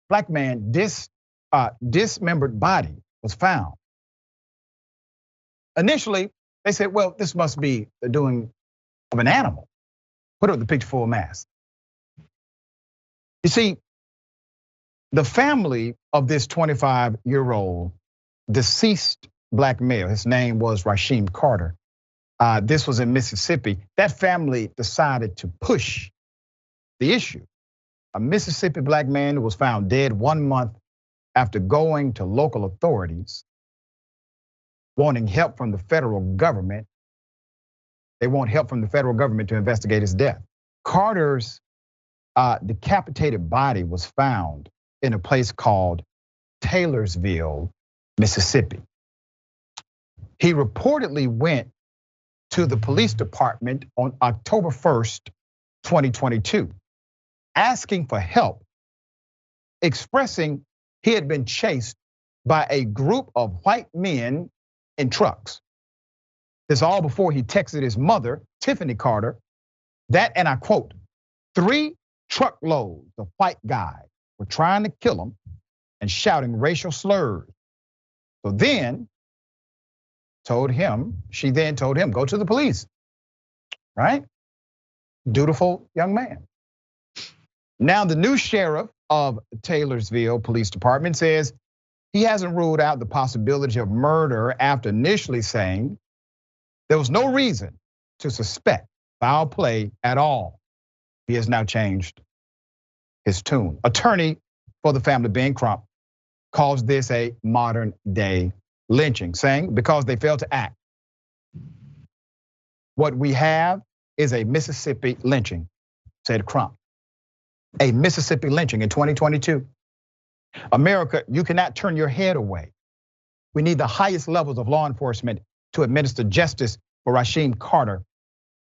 black man, dismembered body was found. Initially, they said, well, this must be the doing of an animal. Put up the picture full mass. You see, the family of this 25-year-old deceased black male, his name was Rasheem Carter. This was in Mississippi. That family decided to push the issue. A Mississippi black man who was found dead 1 month after going to local authorities, wanting help from the federal government. They want help from the federal government to investigate his death. Carter's decapitated body was found in a place called Taylorsville, Mississippi. He reportedly went to the police department on October 1st, 2022, asking for help, expressing he had been chased by a group of white men in trucks. This all before he texted his mother, Tiffany Carter, that, and I quote, 3 truckloads of white guys were trying to kill him and shouting racial slurs. So then she then told him, go to the police, right? Dutiful young man. Now the new sheriff of Taylorsville Police Department says he hasn't ruled out the possibility of murder after initially saying there was no reason to suspect foul play at all. He has now changed his tune. Attorney for the family, Ben Crump, calls this a modern day lynching, saying because they failed to act. What we have is a Mississippi lynching, said Crump. A Mississippi lynching in 2022. America, you cannot turn your head away. We need the highest levels of law enforcement to administer justice for Rasheem Carter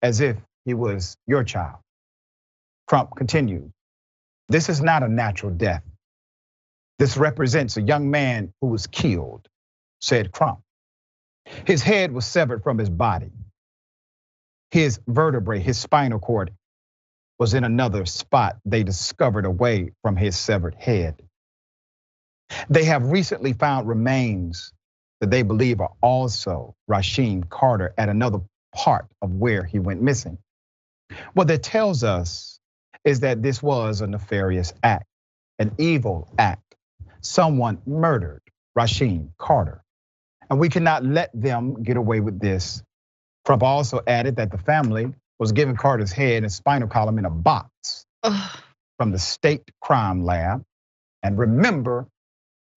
as if he was your child. Crump continued, this is not a natural death. This represents a young man who was killed, said Crump. His head was severed from his body. His vertebrae, his spinal cord was in another spot they discovered away from his severed head. They have recently found remains that they believe are also Rasheem Carter at another part of where he went missing. What that tells us is that this was a nefarious act, an evil act. Someone murdered Rasheem Carter, and we cannot let them get away with this. Crump also added that the family was given Carter's head and spinal column in a box from the state crime lab. And remember,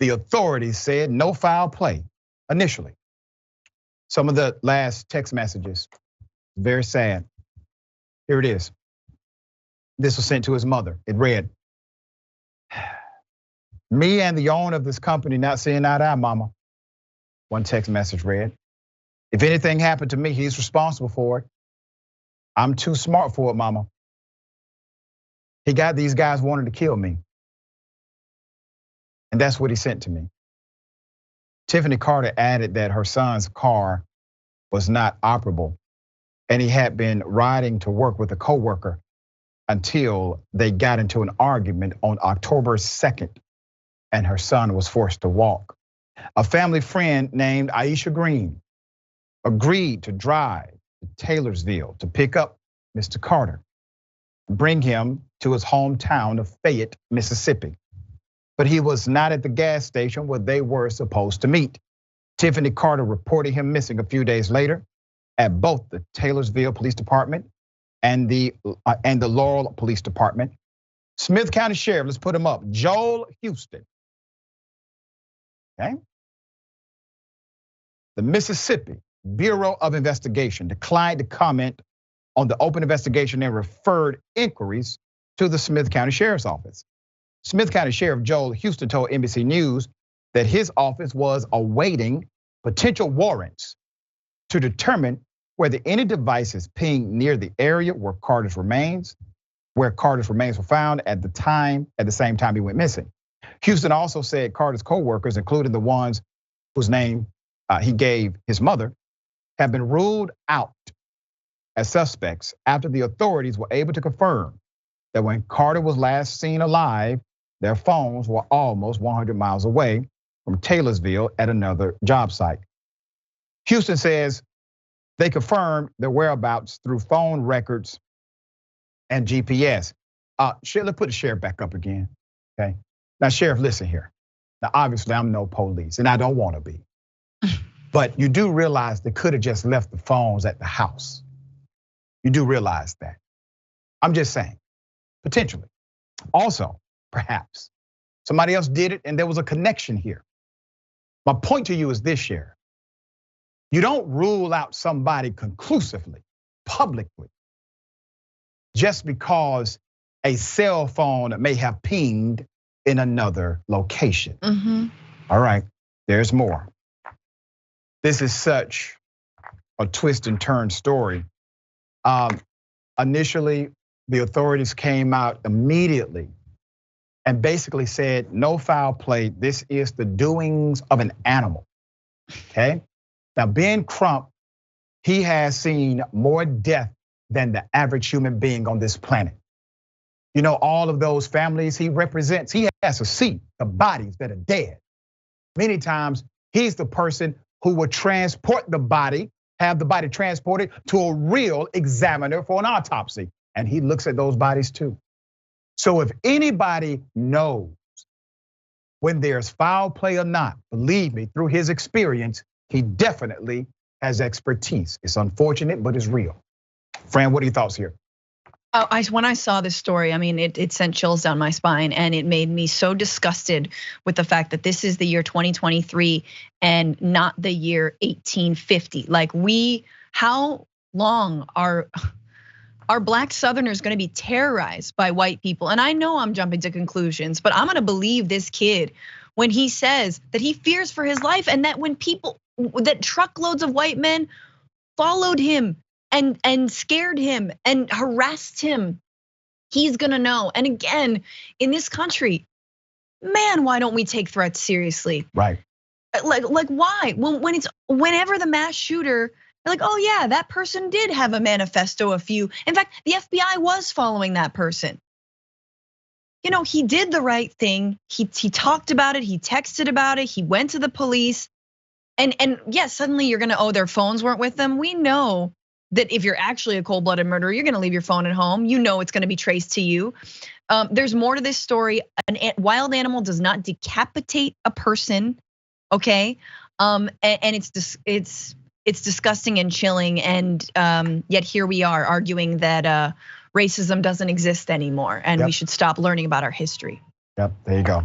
the authorities said no foul play initially. Some of the last text messages, very sad. Here it is. This was sent to his mother. It read, me and the owner of this company not seeing eye to eye, mama. One text message read, if anything happened to me, he's responsible for it. I'm too smart for it, mama. He got these guys wanting to kill me. And that's what he sent to me. Tiffany Carter added that her son's car was not operable and he had been riding to work with a coworker until they got into an argument on October 2nd and her son was forced to walk. A family friend named Aisha Green agreed to drive to Taylorsville to pick up Mr. Carter, bring him to his hometown of Fayette, Mississippi. But he was not at the gas station where they were supposed to meet. Tiffany Carter reported him missing a few days later at both the Taylorsville Police Department and the Laurel Police Department. Smith County Sheriff, let's put him up, Joel Houston. Okay. The Mississippi Bureau of Investigation declined to comment on the open investigation and referred inquiries to the Smith County Sheriff's Office. Smith County Sheriff Joel Houston told NBC News that his office was awaiting potential warrants to determine whether any devices pinged near the area where Carter's remains were found at the same time he went missing. Houston also said Carter's co-workers, including the ones whose name he gave his mother, have been ruled out as suspects after the authorities were able to confirm that when Carter was last seen alive, their phones were almost 100 miles away from Taylorsville at another job site. Houston says they confirmed their whereabouts through phone records and GPS. Let's put the sheriff back up again, okay? Now, Sheriff, listen here. Now, obviously, I'm no police, and I don't want to be. But you do realize they could have just left the phones at the house. You do realize that. I'm just saying, potentially. Also, perhaps, somebody else did it and there was a connection here. My point to you is this, Sheriff. You don't rule out somebody conclusively, publicly, just because a cell phone may have pinged in another location. All right, there's more. This is such a twist and turn story. Initially, the authorities came out immediately and basically said, no foul play, this is the doings of an animal, okay? Now, Ben Crump, he has seen more death than the average human being on this planet. You know, all of those families he represents, he has to see the bodies that are dead. Many times, he's the person who would transport the body, have the body transported to a real examiner for an autopsy. And he looks at those bodies too. So if anybody knows when there's foul play or not, believe me, through his experience, he definitely has expertise. It's unfortunate, but it's real. Fran, what are your thoughts here? When I saw this story, I mean, it sent chills down my spine, and it made me so disgusted with the fact that this is the year 2023 and not the year 1850. Like, how long are Black Southerners gonna be terrorized by white people? And I know I'm jumping to conclusions, but I'm gonna believe this kid when he says that he fears for his life, and that that truckloads of white men followed him and scared him and harassed him, he's gonna know. And again, in this country, man, why don't we take threats seriously? Right. Like why? Whenever the mass shooter, they're like, oh yeah, that person did have a manifesto, in fact, the FBI was following that person. You know, he did the right thing. He talked about it, he texted about it, he went to the police. And yes, suddenly you're gonna, their phones weren't with them. We know that if you're actually a cold-blooded murderer, you're gonna leave your phone at home. You know it's gonna be traced to you. There's more to this story. A wild animal does not decapitate a person, okay? And it's disgusting and chilling. And yet here we are arguing that racism doesn't exist anymore, and we should stop learning about our history. Yep, there you go.